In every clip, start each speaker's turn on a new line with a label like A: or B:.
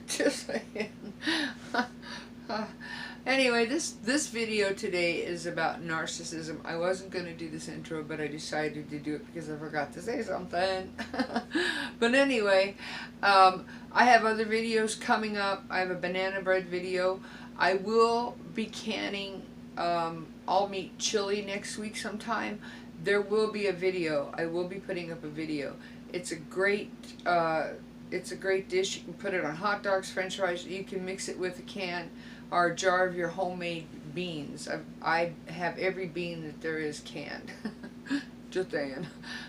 A: Just saying. Anyway, this video today is about narcissism. I wasn't going to do this intro, but I decided to do it because I forgot to say something. But anyway, I have other videos coming up. I have a banana bread video. I will be canning all meat chili next week sometime. There will be a video. I will be putting up a video. It's a great dish. You can put it on hot dogs, french fries. You can mix it with a can or a jar of your homemade beans. I have every bean that there is canned. Just saying.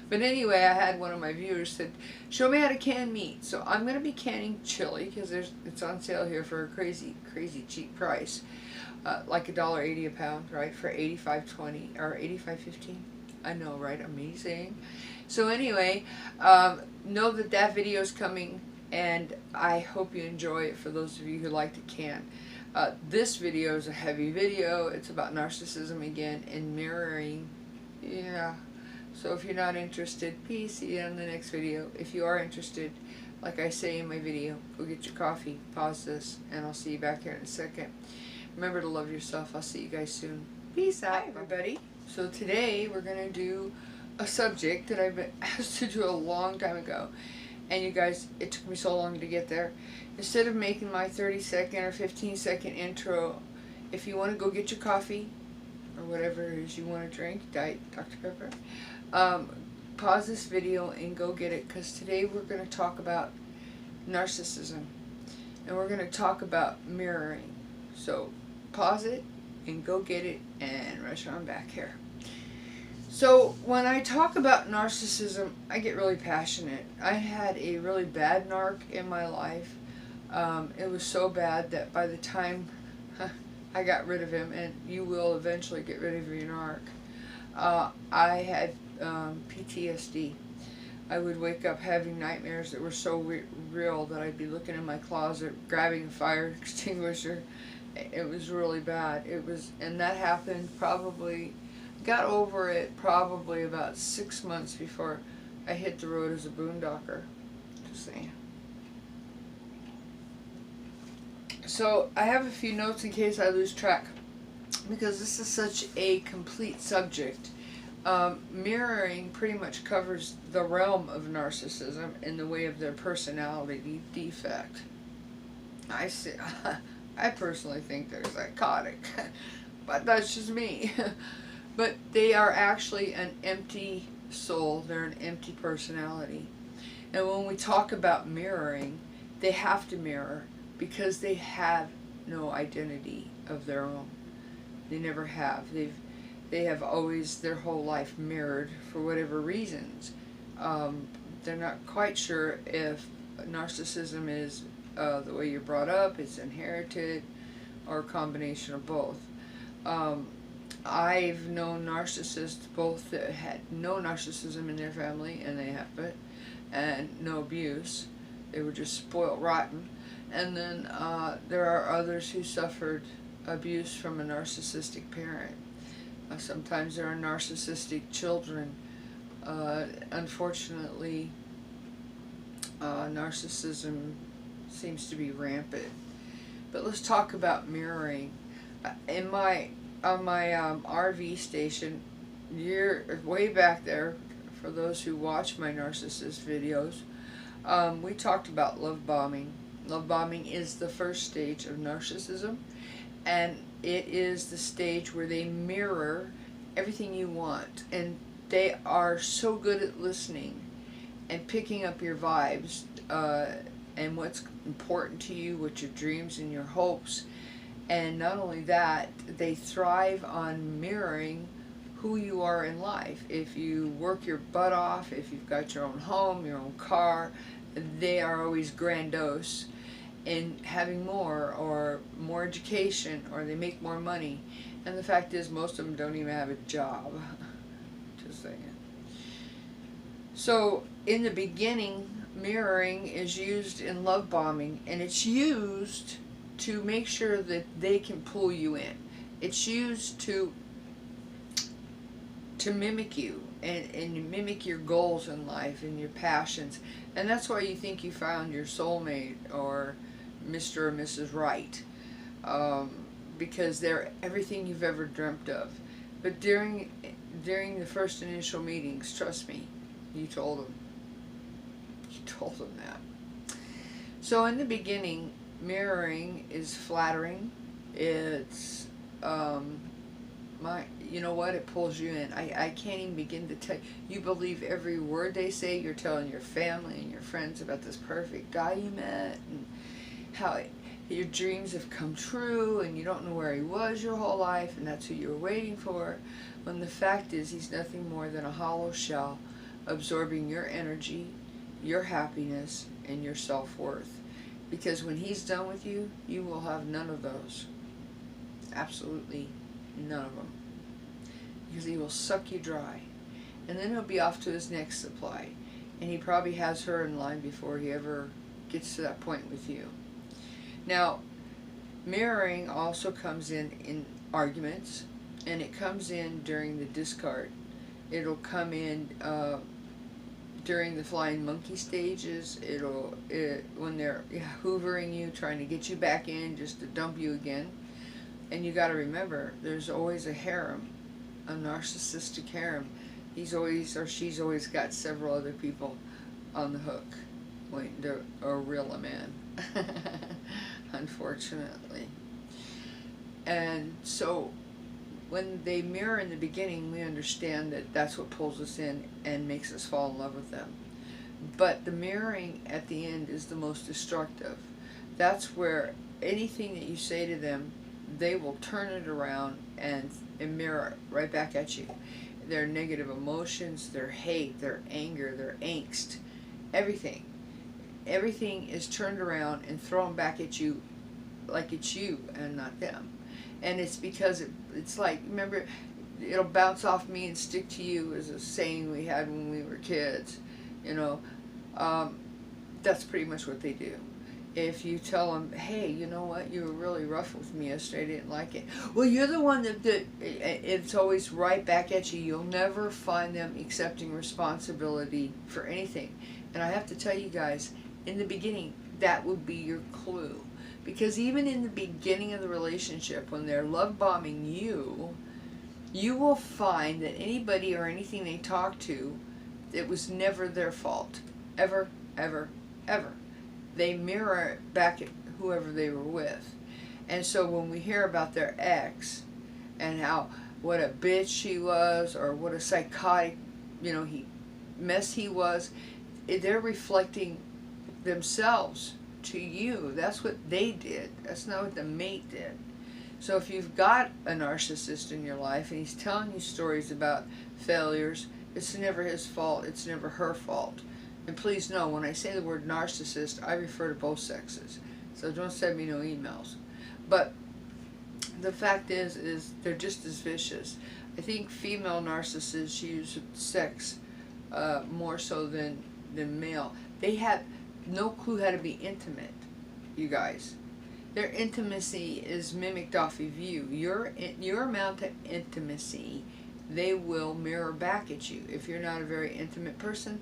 A: But anyway, I had one of my viewers said, show me how to can meat. So I'm going to be canning chili because it's on sale here for a crazy cheap price. Like $1.80 a pound, right? For $85.20 or $85.15. I know, right? Amazing. So anyway, know that video is coming, and I hope you enjoy it for those of you who like to can. This video is a heavy video. It's about narcissism again and mirroring. Yeah. So if you're not interested, please see you in the next video. If you are interested, like I say in my video, go get your coffee, pause this, and I'll see you back here in a second. Remember to love yourself. I'll see you guys soon. Peace out. Hi, everybody. So today we're going to do a subject that I've been asked to do a long time ago. And you guys, it took me so long to get there. Instead of making my 30-second or 15-second intro, if you want to go get your coffee, or whatever it is you want to drink, Diet Dr. Pepper, pause this video and go get it, because today we're going to talk about narcissism. And we're going to talk about mirroring. So pause it and go get it and rush on back here. So when I talk about narcissism, I get really passionate. I had a really bad narc in my life. It was so bad that by the time I got rid of him, and you will eventually get rid of your narc, I had PTSD. I would wake up having nightmares that were so real that I'd be looking in my closet, grabbing a fire extinguisher. It was really bad. And that happened probably, got over it probably about 6 months before I hit the road as a boondocker. Just saying. So I have a few notes in case I lose track, because this is such a complete subject. Mirroring pretty much covers the realm of narcissism in the way of their personality defect. I personally think they're psychotic, but that's just me. But they are actually an empty soul. They're an empty personality. And when we talk about mirroring, they have to mirror because they have no identity of their own. They never have. They have always, their whole life, mirrored for whatever reasons. They're not quite sure if narcissism is the way you're brought up, it's inherited, or a combination of both. I've known narcissists both that had no narcissism in their family, and they have it, and no abuse. They were just spoiled rotten. And then there are others who suffered abuse from a narcissistic parent. Sometimes there are narcissistic children. Unfortunately, narcissism seems to be rampant. But let's talk about mirroring. On my RV station, way back there, for those who watch my narcissist videos, we talked about love bombing. Love bombing is the first stage of narcissism, and it is the stage where they mirror everything you want, and they are so good at listening and picking up your vibes, and what's important to you, what your dreams and your hopes. And not only that, they thrive on mirroring who you are in life. If you work your butt off, if you've got your own home, your own car, they are always grandiose in having more, or more education, or they make more money. And the fact is, most of them don't even have a job. Just saying. So in the beginning, mirroring is used in love bombing, and it's used to make sure that they can pull you in. It's used to to mimic you and mimic your goals in life and your passions. And that's why you think you found your soulmate or Mr. or Mrs. Right, because they're everything you've ever dreamt of. But during the first initial meetings, trust me, you told them. You told them that. So in the beginning, mirroring is flattering. It's you know what, it pulls you in. I can't even begin to tell you. You believe every word they say. You're telling your family and your friends about this perfect guy you met and how your dreams have come true, and you don't know where he was your whole life, and that's who you were waiting for, when the fact is he's nothing more than a hollow shell absorbing your energy, your happiness, and your self-worth. Because when he's done with you, you will have none of those. Absolutely none of them. Because he will suck you dry. And then he'll be off to his next supply. And he probably has her in line before he ever gets to that point with you. Now, mirroring also comes in arguments, and it comes in during the discard. It'll come in during the flying monkey stages. When they're hoovering you, trying to get you back in just to dump you again. And you got to remember, there's always a harem, a narcissistic harem. He's always, or she's always got several other people on the hook waiting to reel them in. Unfortunately. And so when they mirror in the beginning, we understand that that's what pulls us in and makes us fall in love with them. But the mirroring at the end is the most destructive. That's where anything that you say to them, they will turn it around and mirror right back at you. Their negative emotions, their hate, their anger, their angst, everything. Everything is turned around and thrown back at you like it's you and not them. And it's because it's like, remember, it'll bounce off me and stick to you is a saying we had when we were kids. You know, that's pretty much what they do. If you tell them, hey, you know what, you were really rough with me yesterday, I didn't like it. Well, you're the one that it's always right back at you. You'll never find them accepting responsibility for anything. And I have to tell you guys, in the beginning, that would be your clue. Because even in the beginning of the relationship, when they're love bombing you, you will find that anybody or anything they talk to, it was never their fault. Ever, ever, ever. They mirror it back at whoever they were with. And so when we hear about their ex and how what a bitch she was, or what a psychotic, mess he was, they're reflecting themselves to you. That's what they did. That's not what the mate did. So if you've got a narcissist in your life and he's telling you stories about failures, it's never his fault. It's never her fault. And please know, when I say the word narcissist, I refer to both sexes. So don't send me no emails. But the fact is they're just as vicious. I think female narcissists use sex more so than male. They have no clue how to be intimate, you guys. Their intimacy is mimicked off of you. Your amount of intimacy, they will mirror back at you. If you're not a very intimate person,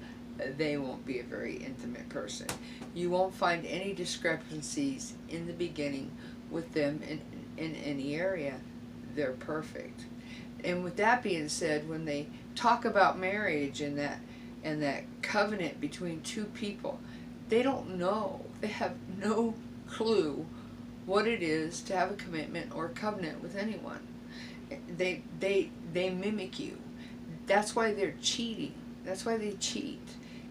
A: they won't be a very intimate person. You won't find any discrepancies in the beginning with them in any area. They're perfect. And with that being said, when they talk about marriage and that covenant between two people, they don't know. They have no clue what it is to have a commitment or a covenant with anyone. They mimic you. That's why they're cheating. That's why they cheat.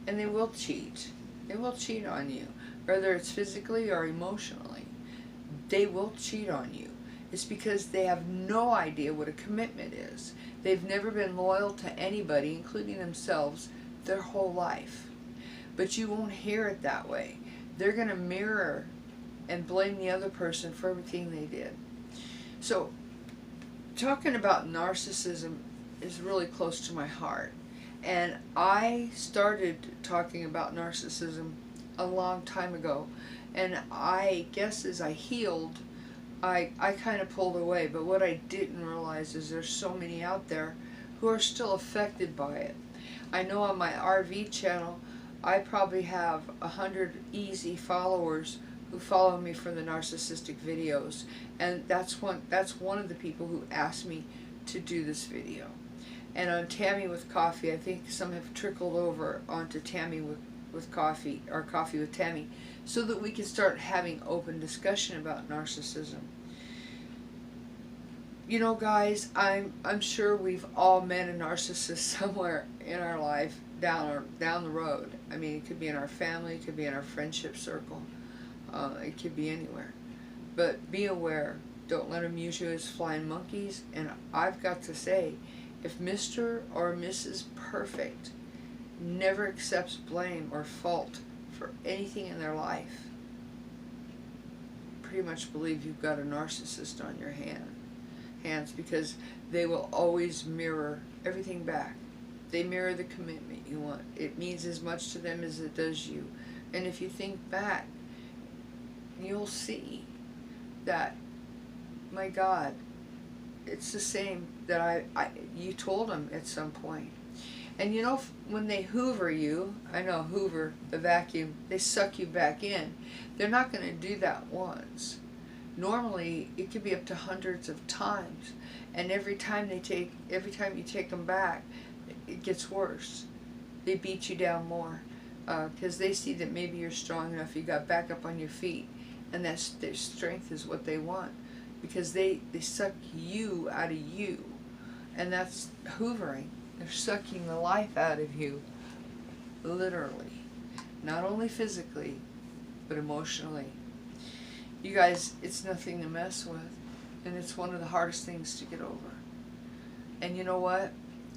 A: And they will cheat. They will cheat on you, whether it's physically or emotionally. They will cheat on you. It's because they have no idea what a commitment is. They've never been loyal to anybody, including themselves, their whole life. But you won't hear it that way. They're going to mirror and blame the other person for everything they did. So, talking about narcissism is really close to my heart. And I started talking about narcissism a long time ago. And I guess as I healed, I kind of pulled away. But what I didn't realize is there's so many out there who are still affected by it. I know on my RV channel, I probably have 100 easy followers who follow me for the narcissistic videos, and that's one of the people who asked me to do this video. And on Tammy with Coffee, I think some have trickled over onto Tammy with Coffee, or Coffee with Tammy, so that we can start having open discussion about narcissism. You know, guys, I'm sure we've all met a narcissist somewhere in our life down the road. I mean, it could be in our family, it could be in our friendship circle, it could be anywhere. But be aware, don't let them use you as flying monkeys. And I've got to say, if Mr. or Mrs. Perfect never accepts blame or fault for anything in their life, pretty much believe you've got a narcissist on your hands, because they will always mirror everything back. They mirror the commitment you want. It means as much to them as it does you. And if you think back, you'll see that, my God, it's the same that you told them at some point. And you know, when they hoover you, I know hoover, the vacuum, they suck you back in. They're not going to do that once. Normally, it could be up to hundreds of times. And every time you take them back, it gets worse. They beat you down more. Because they see that maybe you're strong enough, you got back up on your feet. And that's their strength is what they want. Because they suck you out of you. And that's hoovering. They're sucking the life out of you. Literally. Not only physically, but emotionally. You guys, it's nothing to mess with. And it's one of the hardest things to get over. And you know what?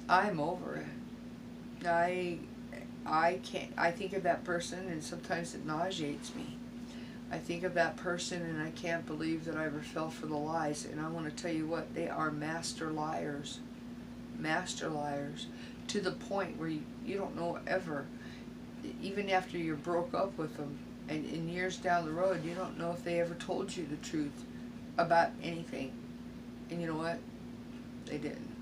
A: I'm over it. I can't. I think of that person and sometimes it nauseates me. I think of that person and I can't believe that I ever fell for the lies. And I want to tell you what, they are master liars. Master liars. To the point where you don't know ever, even after you broke up with them, and in years down the road, you don't know if they ever told you the truth about anything. And you know what? They didn't.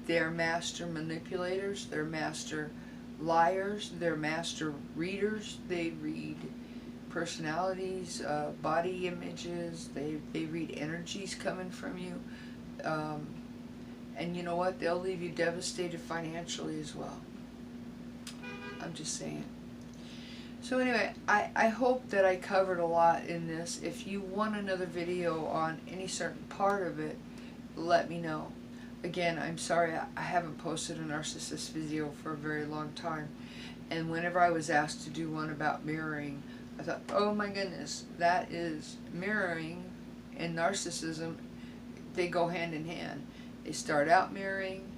A: They're master manipulators. They're master liars. They're master readers. They read personalities, body images. They read energies coming from you. And you know what? They'll leave you devastated financially as well. I'm just saying. So anyway, I hope that I covered a lot in this. If you want another video on any certain part of it, let me know. Again, I'm sorry I haven't posted a narcissist video for a very long time. And whenever I was asked to do one about mirroring, I thought, oh my goodness, that is mirroring and narcissism. They go hand in hand. They start out mirroring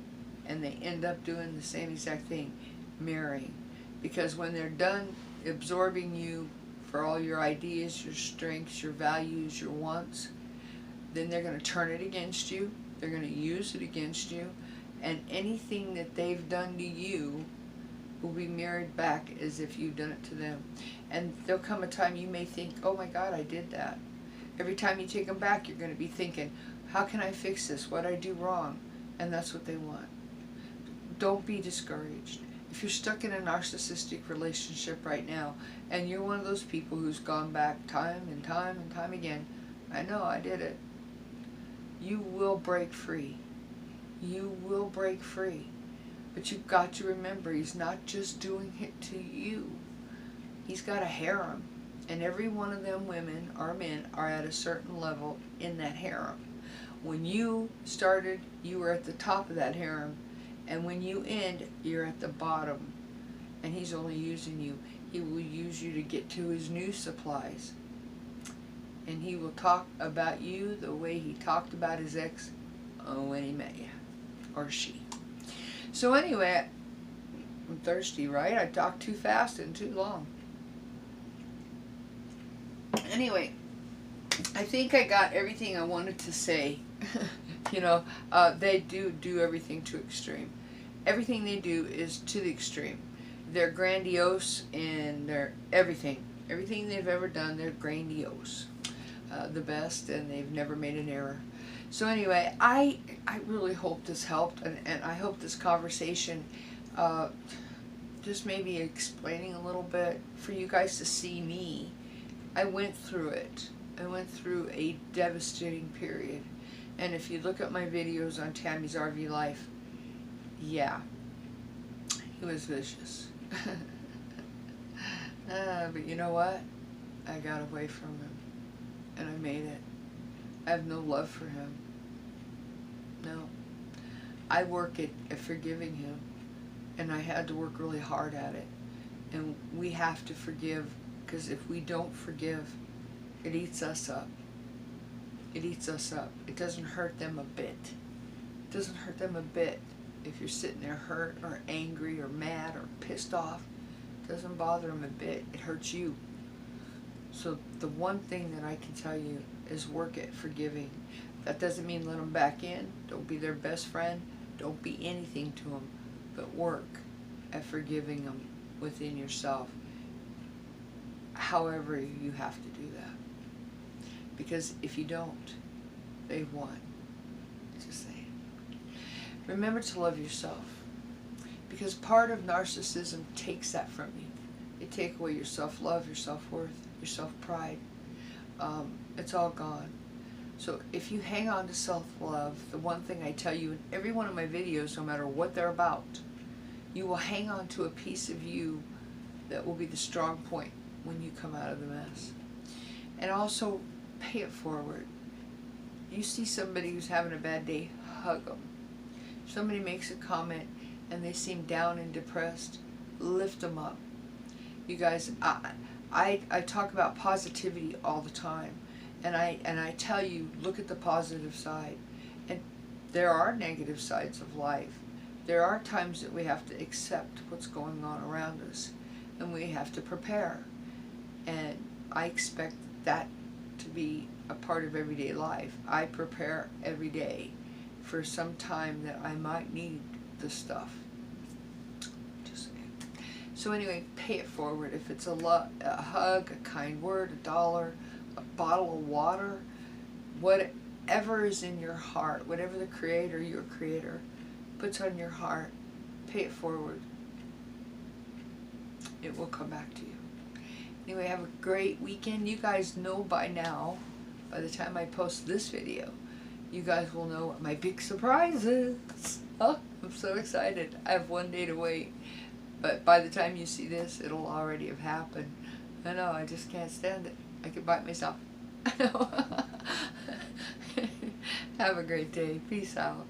A: and they end up doing the same exact thing, mirroring. Because when they're done absorbing you for all your ideas, your strengths, your values, your wants, then they're going to turn it against you. They're going to use it against you. And anything that they've done to you will be mirrored back as if you've done it to them. And there'll come a time you may think, oh my God, I did that. Every time you take them back, you're going to be thinking, how can I fix this? What did I do wrong? And that's what they want. Don't be discouraged. If you're stuck in a narcissistic relationship right now, and you're one of those people who's gone back time and time and time again, I know, I did it. You will break free. You will break free. But you've got to remember, he's not just doing it to you. He's got a harem. And every one of them women or men are at a certain level in that harem. When you started, you were at the top of that harem. And when you end, you're at the bottom. And he's only using you. He will use you to get to his new supplies. And he will talk about you the way he talked about his ex when he met you. Or she. So anyway, I'm thirsty, right? I talked too fast and too long. Anyway, I think I got everything I wanted to say. You know, they do everything to extreme. Everything they do is to the extreme. They're grandiose and they're everything. Everything they've ever done, they're grandiose. The best, and they've never made an error. So anyway, I really hope this helped, and I hope this conversation just maybe explaining a little bit for you guys to see me. I went through it. I went through a devastating period. And if you look at my videos on Tammy's RV life, yeah, he was vicious. But you know what? I got away from him, and I made it. I have no love for him. No. I work at forgiving him, and I had to work really hard at it. And we have to forgive, because if we don't forgive, it eats us up. It eats us up. It doesn't hurt them a bit. It doesn't hurt them a bit if you're sitting there hurt or angry or mad or pissed off. It doesn't bother them a bit. It hurts you. So the one thing that I can tell you is work at forgiving. That doesn't mean let them back in. Don't be their best friend. Don't be anything to them. But work at forgiving them within yourself. However you have to do that. Because if you don't, they've won. Just saying. Remember to love yourself. Because part of narcissism takes that from you. They take away your self-love, your self-worth, your self-pride. It's all gone. So if you hang on to self-love, the one thing I tell you in every one of my videos, no matter what they're about, you will hang on to a piece of you that will be the strong point when you come out of the mess. And also, pay it forward. You see somebody who's having a bad day, hug them. If somebody makes a comment and they seem down and depressed, lift them up. You guys, I talk about positivity all the time, and I tell you, look at the positive side. And there are negative sides of life. There are times that we have to accept what's going on around us, and we have to prepare. And I expect that to be a part of everyday life. I prepare every day for some time that I might need this stuff. Just saying. So anyway, pay it forward. If it's a hug, a kind word, $1, a bottle of water, whatever is in your heart, whatever the Creator, your Creator, puts on your heart, pay it forward. It will come back to you. Anyway, have a great weekend. You guys know by now, by the time I post this video, you guys will know what my big surprise is. Oh, I'm so excited. I have one day to wait. But by the time you see this, it'll already have happened. I know, I just can't stand it. I could bite myself. I know. Have a great day. Peace out.